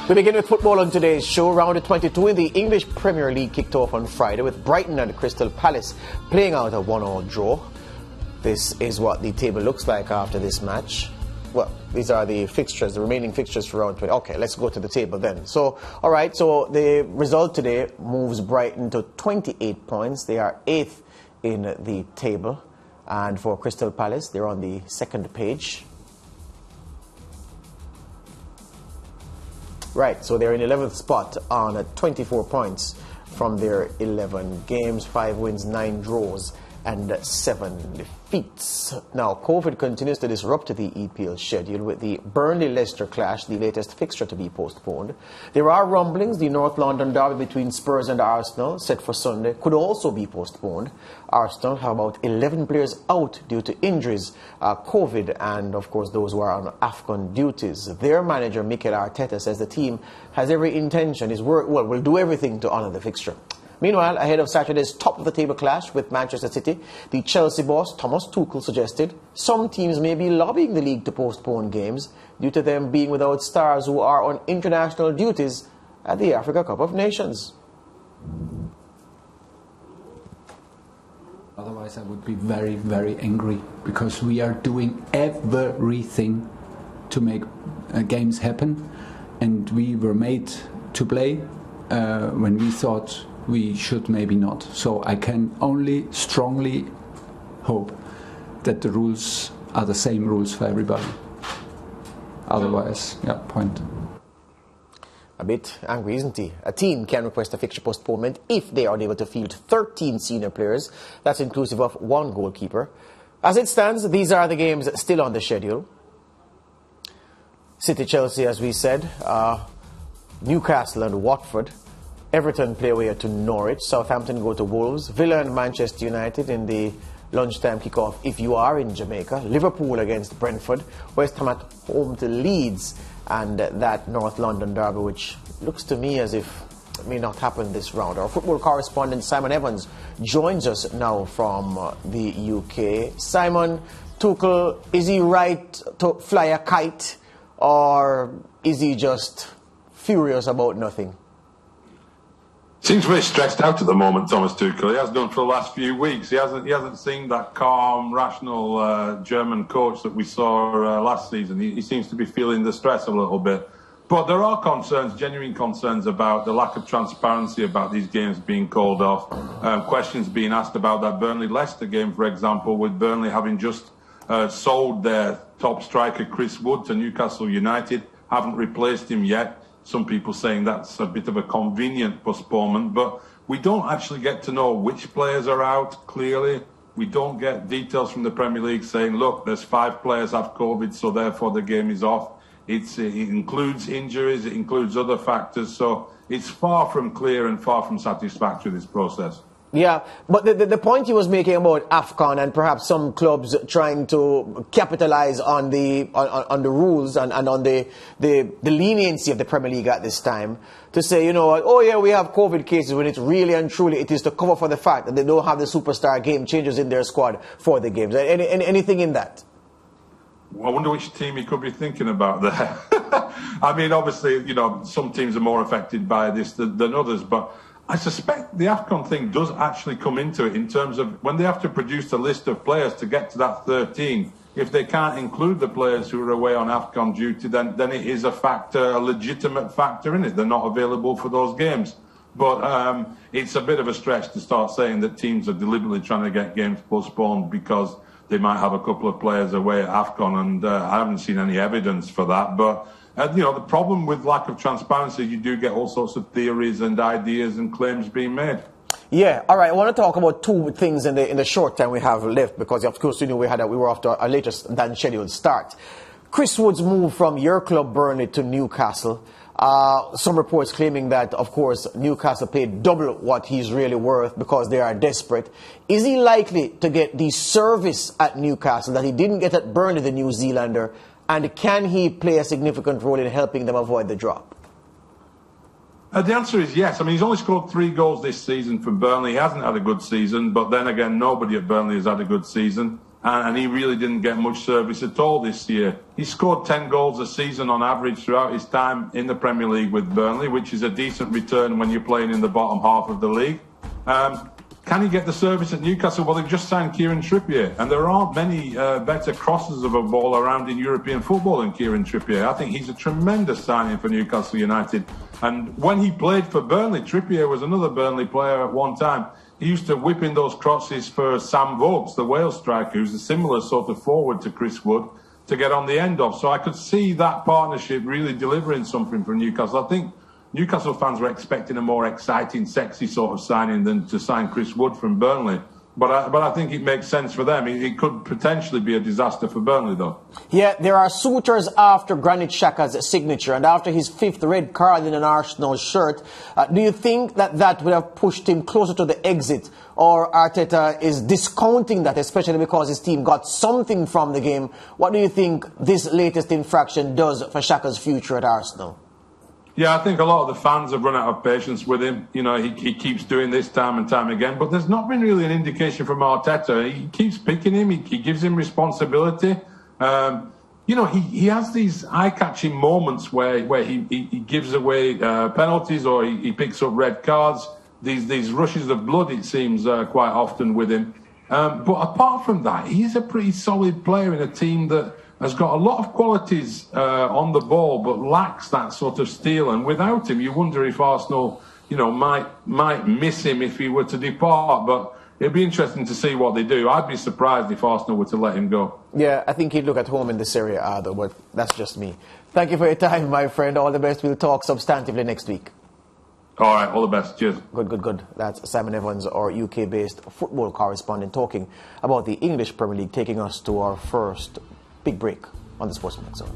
We begin with football on today's show. Round of 22 in the English Premier League kicked off on Friday with Brighton and Crystal Palace playing out a 1-1 draw. This is what the table looks like after this match. Well, these are the fixtures, the remaining fixtures for round 20. Okay, let's go to the table then. So, all right, so the result today moves Brighton to 28 points. They are 8th in the table. And for Crystal Palace, they're on the second page. Right, so they're in 11th spot on 24 points from their 11 games, 5 wins, 9 draws, and 7 defeats. Now, COVID continues to disrupt the EPL schedule with the Burnley-Leicester clash, the latest fixture to be postponed. There are rumblings the North London derby between Spurs and Arsenal, set for Sunday, could also be postponed. Arsenal have about 11 players out due to injuries, COVID, and of course those who are on AFCON duties. Their manager, Mikel Arteta, says the team has every intention, will do everything to honour the fixture. Meanwhile, ahead of Saturday's top-of-the-table clash with Manchester City, the Chelsea boss, Thomas Tuchel, suggested some teams may be lobbying the league to postpone games due to them being without stars who are on international duties at the Africa Cup of Nations. Otherwise, I would be very, very angry because we are doing everything to make games happen, and we were made to play when we thought we should maybe not. So I can only strongly hope that the rules are the same rules for everybody. Otherwise, yeah, point. A bit angry, isn't he? A team can request a fixture postponement if they are unable to field 13 senior players. That's inclusive of 1 goalkeeper. As it stands, these are the games still on the schedule. City, Chelsea, as we said, Newcastle and Watford. Everton play away to Norwich. Southampton go to Wolves. Villa and Manchester United in the lunchtime kickoff if you are in Jamaica. Liverpool against Brentford. West Ham at home to Leeds. And that North London derby, which looks to me as if it may not happen this round. Our football correspondent Simon Evans joins us now from the UK. Simon, Tuchel, is he right to fly a kite, or is he just furious about nothing? Seems very stressed out at the moment, Thomas Tuchel. He has done for the last few weeks. He hasn't seen that calm, rational German coach that we saw last season. He seems to be feeling the stress a little bit. But there are concerns, genuine concerns about the lack of transparency about these games being called off. Questions being asked about that Burnley-Leicester game, for example, with Burnley having just sold their top striker Chris Wood to Newcastle United, haven't replaced him yet. Some people saying that's a bit of a convenient postponement, but we don't actually get to know which players are out clearly. We don't get details from the Premier League saying, look, there's 5 players have COVID, so therefore the game is off. It includes injuries, it includes other factors, so it's far from clear and far from satisfactory, this process. Yeah, but the point he was making about AFCON and perhaps some clubs trying to capitalize on the rules and on the leniency of the Premier League at this time to say, you know, oh yeah, we have COVID cases, when it's really and truly it is to cover for the fact that they don't have the superstar game changers in their squad for the games. Anything in that? I wonder which team he could be thinking about there. I mean, obviously, you know, some teams are more affected by this than others, but I suspect the AFCON thing does actually come into it in terms of when they have to produce a list of players to get to that 13. If they can't include the players who are away on AFCON duty, then it is a factor, a legitimate factor in it. They're not available for those games. But it's a bit of a stretch to start saying that teams are deliberately trying to get games postponed because they might have a couple of players away at AFCON, and I haven't seen any evidence for that. But you know, the problem with lack of transparency, you do get all sorts of theories and ideas and claims being made. Yeah, all right. I want to talk about 2 things in the short time we have left, because of course, you know, we were after a later than scheduled start. Chris Wood's move from your club Burnley to Newcastle. Some reports claiming that, of course, Newcastle paid double what he's really worth because they are desperate. Is he likely to get the service at Newcastle that he didn't get at Burnley, the New Zealander? And can he play a significant role in helping them avoid the drop? The answer is yes. I mean, he's only scored 3 goals this season for Burnley. He hasn't had a good season, but then again, nobody at Burnley has had a good season. and he really didn't get much service at all this year. He scored 10 goals a season on average throughout his time in the Premier League with Burnley, which is a decent return when you're playing in the bottom half of the league. Can he get the service at Newcastle? Well, they've just signed Kieran Trippier, and there aren't many better crossers of a ball around in European football than Kieran Trippier. I think he's a tremendous signing for Newcastle United. And when he played for Burnley, Trippier was another Burnley player at one time. He used to whip in those crosses for Sam Vokes, the Wales striker, who's a similar sort of forward to Chris Wood, to get on the end of. So I could see that partnership really delivering something for Newcastle. I think Newcastle fans were expecting a more exciting, sexy sort of signing than to sign Chris Wood from Burnley. But I think it makes sense for them. It could potentially be a disaster for Burnley, though. Yeah, there are suitors after Granit Xhaka's signature and after his 5th red card in an Arsenal shirt. Do you think that would have pushed him closer to the exit? Or Arteta is discounting that, especially because his team got something from the game? What do you think this latest infraction does for Xhaka's future at Arsenal? Yeah, I think a lot of the fans have run out of patience with him. You know, he keeps doing this time and time again, but there's not been really an indication from Arteta. He keeps picking him. He gives him responsibility. You know, he has these eye-catching moments where he gives away penalties or he picks up red cards. These rushes of blood, it seems, quite often with him. But apart from that, he's a pretty solid player in a team that has got a lot of qualities on the ball, but lacks that sort of steel. And without him, you wonder if Arsenal, you know, might miss him if he were to depart. But it'd be interesting to see what they do. I'd be surprised if Arsenal were to let him go. Yeah, I think he'd look at home in the Serie A, though, but that's just me. Thank you for your time, my friend. All the best. We'll talk substantively next week. All right, all the best. Cheers. Good. That's Simon Evans, our UK-based football correspondent, talking about the English Premier League, taking us to our first big break on the Sportsman Zone.